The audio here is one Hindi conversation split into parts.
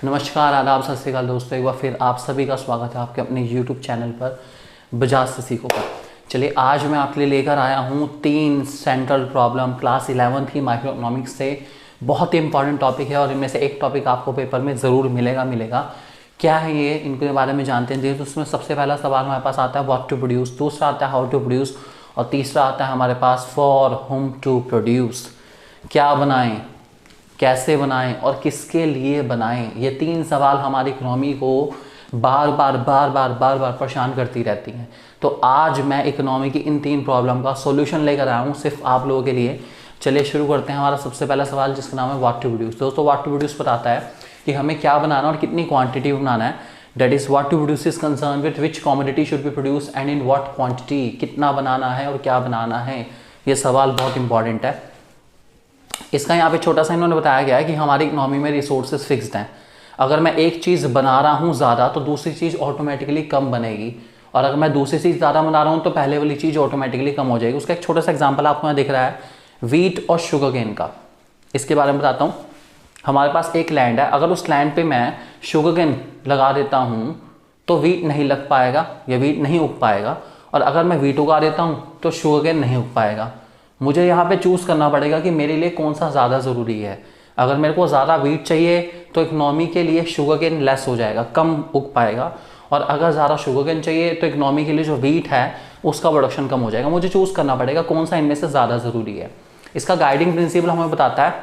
नमस्कार, आदाब, सत श्री अकाल दोस्तों। एक बार फिर आप सभी का स्वागत है आपके अपने YouTube चैनल पर बजाज से सीखो पर। चलिए, आज मैं आपके लिए लेकर आया हूँ 3 सेंट्रल प्रॉब्लम क्लास 11 की माइक्रो इकोनॉमिक्स से। बहुत ही इंपॉर्टेंट टॉपिक है और इनमें से एक टॉपिक आपको पेपर में ज़रूर मिलेगा। क्या है ये, इनके बारे में जानते हैं। तो उसमें सबसे पहला सवाल हमारे पास आता है व्हाट टू प्रोड्यूस, दूसरा आता है हाउ टू प्रोड्यूस और तीसरा आता है हमारे पास फॉर होम टू प्रोड्यूस। क्या बनाएं, कैसे बनाएं और किसके लिए बनाएं। ये 3 सवाल हमारी इकोनॉमी को बार बार परेशान करती रहती हैं। तो आज मैं इकोनॉमी की इन 3 प्रॉब्लम का सॉल्यूशन लेकर आया हूँ सिर्फ आप लोगों के लिए। चलिए शुरू करते हैं। हमारा सबसे पहला सवाल जिसका नाम है व्हाट टू प्रोड्यूस। दोस्तों, व्हाट टू प्रोड्यूस बताता है कि हमें क्या बनाना और कितनी क्वांटिटी बनाना है। That is what to produce is concern with which commodity should be produce and in what quantity. कितना बनाना है और क्या बनाना है, ये सवाल बहुत इंपॉर्टेंट है। इसका यहाँ पे छोटा सा इन्होंने बताया गया है कि हमारी इकोनॉमी में रिसोर्सेज फिक्स्ड हैं। अगर मैं एक चीज़ बना रहा हूँ ज़्यादा तो दूसरी चीज़ ऑटोमेटिकली कम बनेगी, और अगर मैं दूसरी चीज़ ज़्यादा बना रहा हूँ तो पहले वाली चीज़ ऑटोमेटिकली कम हो जाएगी। उसका एक छोटा सा एग्जांपल आपको यहाँ दिख रहा है वीट और शुगर केन का। इसके बारे में बताता हूँ। हमारे पास एक लैंड है, अगर उस लैंड पर मैं शुगर केन लगा देता हूँ तो वीट नहीं लग पाएगा या वीट नहीं उग पाएगा, और अगर मैं वीट उगा देता हूँ तो शुगर केन नहीं उग पाएगा। मुझे यहाँ पे चूज़ करना पड़ेगा कि मेरे लिए कौन सा ज़्यादा ज़रूरी है। अगर मेरे को ज़्यादा वीट चाहिए तो इकोनॉमी के लिए शुगर केन लेस हो जाएगा, कम उग पाएगा, और अगर ज़्यादा शुगर केन चाहिए तो इकोनॉमी के लिए जो वीट है उसका प्रोडक्शन कम हो जाएगा। मुझे चूज़ करना पड़ेगा कौन सा इनमें से ज़्यादा ज़रूरी है। इसका गाइडिंग प्रिंसिपल हमें बताता है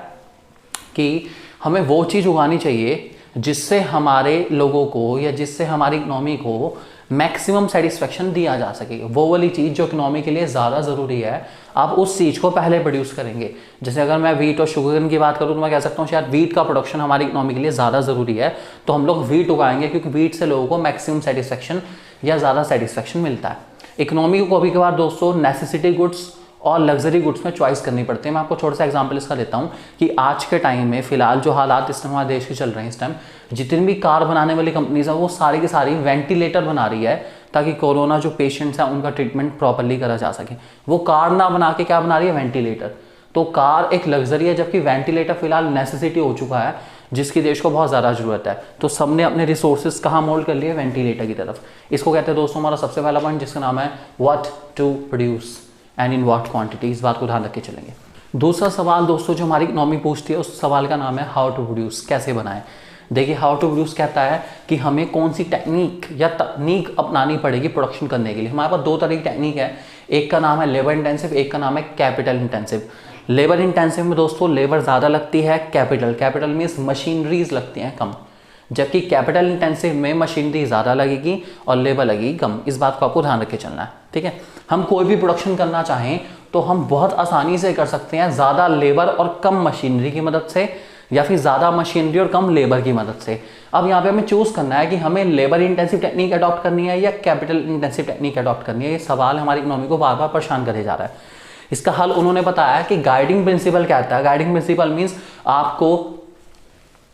कि हमें वो चीज़ उगानी चाहिए जिससे हमारे लोगों को या जिससे हमारी इकोनॉमी को मैक्सिमम सेटिस्फेक्शन दिया जा सके। वो वाली चीज़ जो इकोनॉमी के लिए ज़्यादा ज़रूरी है, आप उस चीज़ को पहले प्रोड्यूस करेंगे। जैसे अगर मैं वीट और शुगर की बात करूँ तो मैं कह सकता हूँ शायद वीट का प्रोडक्शन हमारी इकोनॉमी के लिए ज़्यादा ज़रूरी है, तो हम लोग वीट उगाएंगे क्योंकि वीट से लोगों को मैक्सिमम सेटिस्फेक्शन या ज़्यादा सेटिस्फेक्शन मिलता है। इकोनॉमी को कभी कभार दोस्तों नेसेसिटी गुड्स और लग्जरी गुड्स में चॉइस करनी पड़ती है। मैं आपको छोटा सा एग्जांपल इसका देता हूँ कि आज के टाइम में फिलहाल जो हालात इस टाइम हमारे देश के चल रहे हैं, इस टाइम जितनी भी कार बनाने वाली कंपनीज हैं वो सारी की सारी वेंटिलेटर बना रही है ताकि कोरोना जो पेशेंट्स हैं उनका ट्रीटमेंट प्रॉपरली करा जा सके। वो कार ना बना के क्या बना रही है, वेंटिलेटर। तो कार एक लग्जरी है, जबकि वेंटिलेटर फिलहाल नेसेसिटी हो चुका है जिसकी देश को बहुत ज़्यादा ज़रूरत है। तो सबने अपने रिसोर्सेज कहाँ मोल्ड कर लिए, वेंटिलेटर की तरफ। इसको कहते हैं दोस्तों हमारा सबसे पहला पॉइंट जिसका नाम है what to produce and in what quantity. इस बात को ध्यान रख के चलेंगे। दूसरा सवाल दोस्तों जो हमारी इकोनॉमी पूछती है उस सवाल का नाम है हाउ टू प्रोड्यूस, कैसे बनाएं। देखिए, हाउ टू प्रोड्यूस कहता है कि हमें कौन सी टेक्निक या तकनीक अपनानी पड़ेगी प्रोडक्शन करने के लिए। हमारे पास 2 तरह की टेक्निक है, एक का नाम है लेबर इंटेंसिव, एक का नाम है कैपिटल इंटेंसिव। लेबर इंटेंसिव में दोस्तों लेबर ज़्यादा लगती है, कैपिटल मीन्स मशीनरीज लगती हैं कम, जबकि कैपिटल इंटेंसिव में मशीनरी ज़्यादा लगेगी और लेबर लगेगी कम। इस बात को आपको ध्यान रख के चलना है, ठीक है। हम कोई भी प्रोडक्शन करना चाहें तो हम बहुत आसानी से कर सकते हैं, ज़्यादा लेबर और कम मशीनरी की मदद से, या फिर ज़्यादा मशीनरी और कम लेबर की मदद से। अब यहाँ पे हमें चूज़ करना है कि हमें लेबर इंटेंसिव टेक्निक अडॉप्ट करनी है या कैपिटल इंटेंसिव टेक्निक अडॉप्ट करनी है। ये सवाल हमारी इकोनॉमी को बार बार परेशान करे जा रहा है। इसका हल उन्होंने बताया कि गाइडिंग प्रिंसिपल क्या आता है। गाइडिंग प्रिंसिपल मीन्स आपको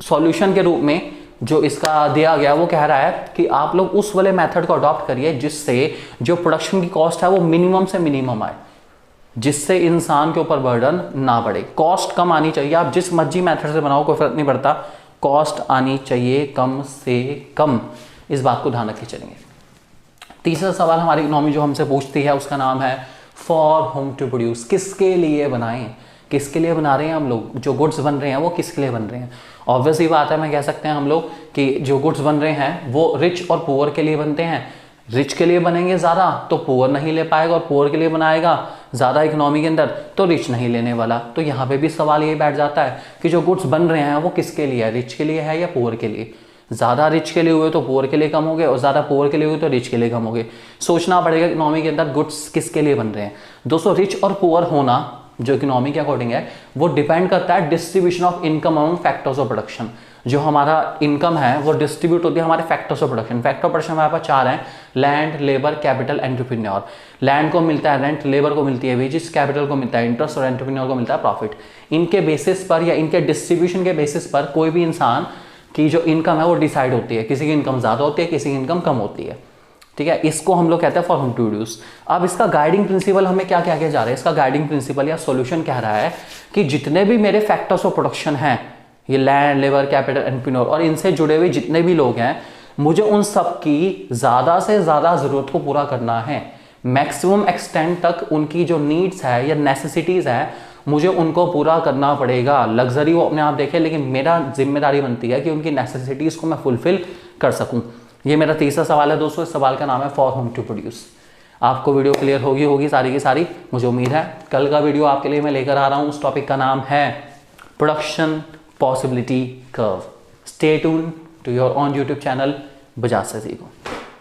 सॉल्यूशन के रूप में जो इसका दिया गया वो कह रहा है कि आप लोग उस वाले मेथड को अडॉप्ट करिए जिससे जो प्रोडक्शन की कॉस्ट है वो मिनिमम से मिनिमम आए, जिससे इंसान के ऊपर बर्डन ना बढ़े। कॉस्ट कम आनी चाहिए, आप जिस मर्जी मेथड से बनाओ कोई फर्क नहीं पड़ता, कॉस्ट आनी चाहिए कम से कम। इस बात को ध्यान रख के चलेंगे। तीसरा सवाल हमारी इकोनॉमी जो हमसे पूछती है उसका नाम है फॉर होम टू प्रोड्यूस, किसके लिए बनाएं, किसके लिए बना रहे हैं हम लोग। जो गुड्स बन रहे हैं वो किसके लिए बन रहे हैं। ऑब्वियसली बात है, मैं कह सकते हैं हम लोग कि जो गुड्स बन रहे हैं वो रिच और पुअर के लिए बनते हैं। रिच के लिए बनेंगे ज़्यादा तो पुअर नहीं ले पाएगा, और पुअर के लिए बनाएगा ज़्यादा इकोनॉमी के अंदर तो रिच नहीं लेने वाला। तो यहाँ पे भी सवाल ये बैठ जाता है कि जो गुड्स बन रहे हैं वो किसके लिए है, रिच के लिए है या पुअर के लिए। ज़्यादा रिच के लिए हुए तो पुअर के लिए कम हो गए, और ज़्यादा पुअर के लिए हुए तो रिच के लिए कम हो गए। सोचना पड़ेगा इकोनॉमी के अंदर गुड्स किसके लिए बन रहे हैं। दोस्तों, रिच और पुअर होना जो इकोनॉमी के अकॉर्डिंग है वो डिपेंड करता है distribution of income among factors of production. जो हमारा इनकम है वो डिस्ट्रीब्यूट होती है हमारे factors of production. Factor of production हमारे पास 4 हैं, land, labour, capital, entrepreneur. Land को मिलता है रेंट, लेबर को मिलती है वेजेस, कैपिटल को मिलता है इंटरेस्ट और एंटरप्रेन्योर को मिलता है प्रॉफिट। इनके बेसिस पर या इनके डिस्ट्रीब्यूशन के बेसिस पर कोई भी इंसान की जो इनकम है वो डिसाइड होती है। किसी की इनकम ज़्यादा होती है, किसी की इनकम कम होती है, ठीक है। इसको हम लोग कहते हैं फॉर होम टू प्रोड्यूस। अब इसका गाइडिंग प्रिंसिपल हमें क्या क्या किया जा रहा है। इसका गाइडिंग प्रिंसिपल या सॉल्यूशन कह रहा है कि जितने भी मेरे फैक्टर्स ऑफ प्रोडक्शन हैं ये लैंड, लेबर, कैपिटल, एंटरप्रेन्योर और इनसे जुड़े हुए जितने भी लोग हैं, मुझे उन सब की ज़्यादा से ज़्यादा ज़रूरत को पूरा करना है। मैक्सिमम एक्सटेंट तक उनकी जो नीड्स है या नेसेसिटीज़ है, मुझे उनको पूरा करना पड़ेगा। लग्जरी वो अपने आप देखे, लेकिन मेरा जिम्मेदारी बनती है कि उनकी नेसेसिटीज़ को मैं फुलफिल कर सकूँ। ये मेरा तीसरा सवाल है दोस्तों। इस सवाल का नाम है फॉर होम टू प्रोड्यूस। आपको वीडियो क्लियर होगी सारी की सारी, मुझे उम्मीद है। कल का वीडियो आपके लिए मैं लेकर आ रहा हूँ, उस टॉपिक का नाम है production possibility curve. Stay tuned to your on YouTube channel Bajaj से सीखो।